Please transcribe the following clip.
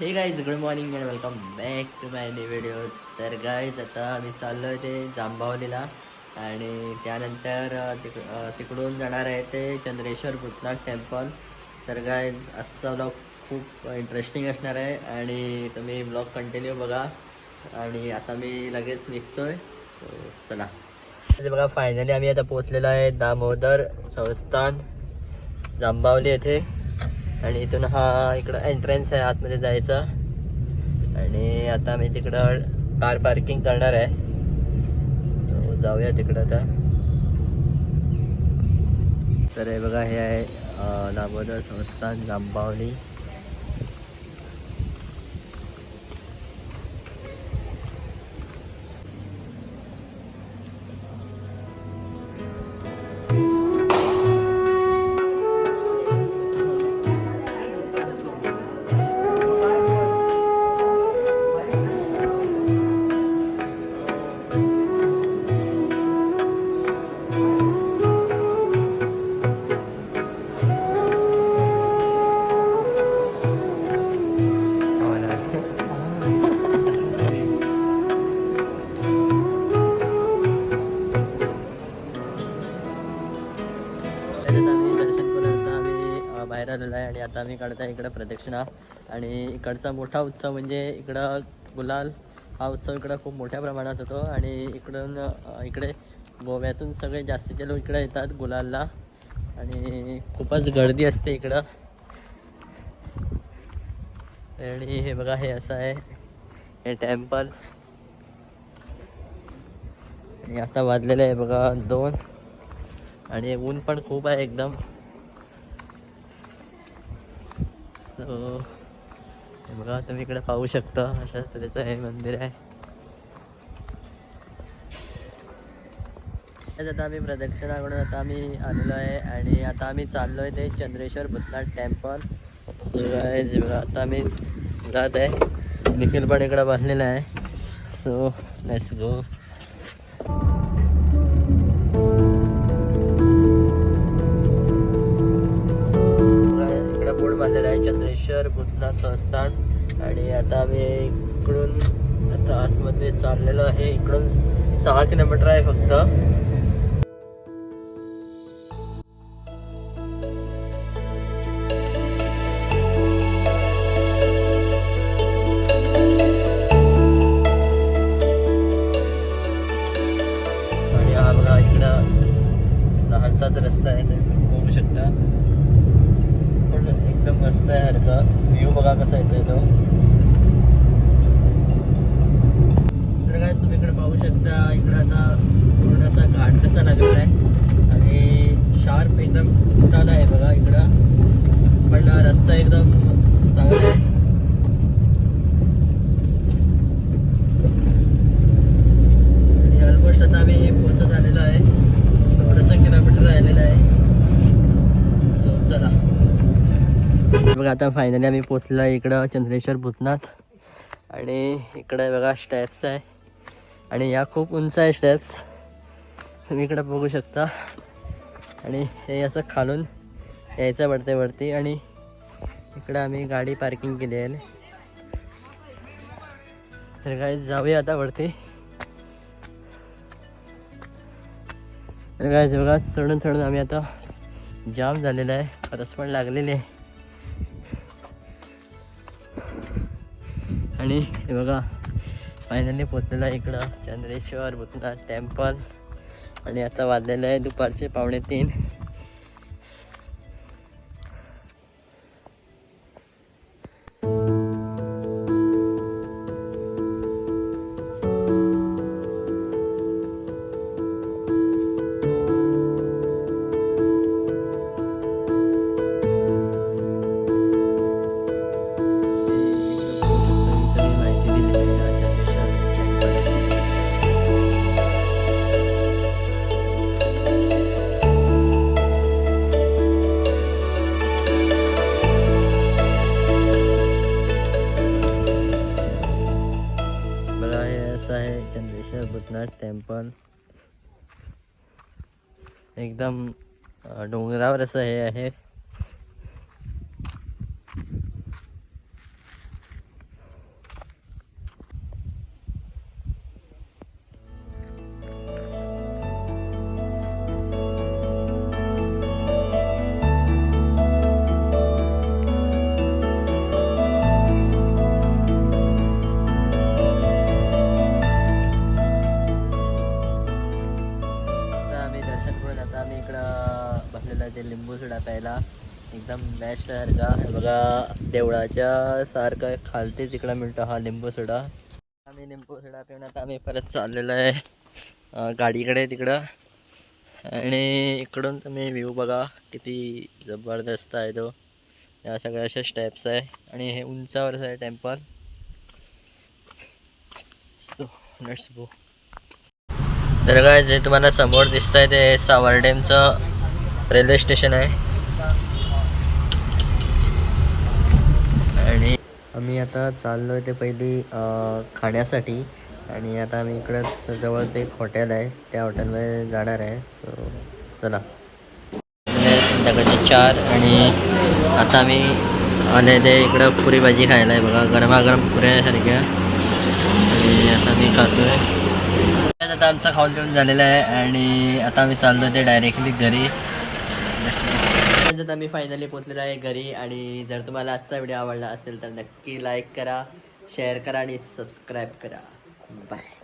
हे guys good morning and welcome back to my new video. तर guys आता आम्ही चाललो आहे ते जांबावलीला आणि त्यानंतर तिकडून जाणार आहे ते चंद्रेश्वर भूतनाथ टेम्पल. तर गाईज आजचा ब्लॉग खूप इंटरेस्टिंग असणार आहे आणि तुम्ही ब्लॉग कंटिन्यू बघा. आणि आता मी लगेच निघतोय, सो चला. बघा फायनली आम्ही आता पोचलेलो आहे दामोदर संस्थान जांबावली येथे. आणि इथून हा इकडं एंट्रन्स आहे आतमध्ये जायचा. आणि आता मी तिकडं कार पार्किंग करणार आहे, तो जाऊया तिकडं आता. तर हे बघा, हे आहे दामोदर संस्थान जांबावली. बाहेर आलेला आहे आणि आता आम्ही काढताय इकडं प्रदक्षिणा. आणि इकडचा मोठा उत्सव म्हणजे इकडं गुलाल हा उत्सव इकडं खूप मोठ्या प्रमाणात होतो. आणि इकडे गोव्यातून सगळे जास्तीचे लोक इकडे येतात गुलालला आणि खूपच गर्दी असते इकडं. आणि हे बघा, हे असं आहे हे टेम्पल. आणि आता वाजलेलं आहे बघा 2 आणि ऊन पण खूप आहे एकदम. हे बघा, तुम्ही इकडे पाहू शकता अशा तऱ्हेचं हे मंदिर आहे. आता आम्ही प्रदक्षिणा करून आता आम्ही आलेलो आहे आणि आता आम्ही चाललो आहे ते चंद्रेश्वर भूतनाथ टेम्पल. सो आता आम्ही जात आहे. निखिल पण इकडे बसलेला आहे, सो लेट्स गो. बोर्ड बांधलेला आहे चंद्रेश्वर भूतनाथ संस्थान. आणि आता आम्ही इकडून आता आतमध्ये चाललेलो आहे. इकडून 6 किलोमीटर आहे फक्त. आणि हा बघा इकडं लहानसाच रस्ता आहे, तुम्ही बघू शकता. एकदम मस्त आहे हरका व्ह्यू, बघा कसा येतोय तो. तर काय तुम्ही इकडे पाहू शकता, इकडं आता थोडासा घाट कसा लागलेला आहे आणि शार्प एकदम उतार आहे बघा इकडं. पण रस्ता एकदम चांगला आहे. आणि ऑलमोस्ट आता आम्ही पोहोचत आलेलो आहे, थोडंसं किलोमीटर राहिलेलं आहे. सो चला बघा, आता फायनली आम्ही पोचलो आहे इकडं चंद्रेश्वर भूतनाथ. आणि इकडे बघा स्टेप्स आहे आणि या खूप उंच आहे स्टेप्स, तुम्ही इकडे बघू शकता. आणि हे असं खालून यायचं पडते वरती. आणि इकडं आम्ही गाडी पार्किंग केली आहे. तर काय जाऊया आता वरती. तर काय बघा, चढून चढून आम्ही आता जाम झालेला आहे, खरंच पण लागलेली आहे. आणि हे बघा फायनली पोचलेलं आहे इकडं चंद्रेश्वर भूतनाथ टेम्पल. आणि आता वाजलेलं आहे दुपारचे 2:45. चंद्रेश्वर भूतनाथ टेम्पल एकदम डोंगरावर असं हे आहे. प्यायला एकदम बेस्ट सारखा. हे बघा देवळाच्या सारखं खालतीच इकडं मिळतो हा लिंबू सोडा. आम्ही लिंबू सोडा पिऊन आता आम्ही परत चाललेलो आहे गाडीकडे तिकडं. आणि इकडून तुम्ही व्ह्यू बघा किती जबरदस्त आहे तो. या सगळ्या अशा स्टेप्स आहे आणि हे उंचावरच आहे टेम्पल. So let's go. तर काय जे तुम्हाला समोर दिसत आहे ते सावर्डेमचं रेल्वे स्टेशन आहे. आणि आम्ही आता चाललो आहे ते पहिली खाण्यासाठी. आणि आता आम्ही इकडंच जवळच एक हॉटेल आहे त्या हॉटेलमध्ये जाणार आहे. सो चला. संध्याकाळचे 4 आणि आता आम्ही आले ते इकडं पुरी भाजी खायला आहे बघा. गरमागरम पुऱ्यासारख्या आणि आता मी खातो आहे. आता आमचं खाऊन पिऊन झालेलं आहे आणि आता आम्ही चाललो ते डायरेक्टली घरी. आम्ही फायनली पोचलेलो आहे घरी. आणि जर तुम्हाला आजचा व्हिडिओ आवडला असेल तर नक्की लाईक करा, शेअर करा आणि सबस्क्राईब करा. बाय.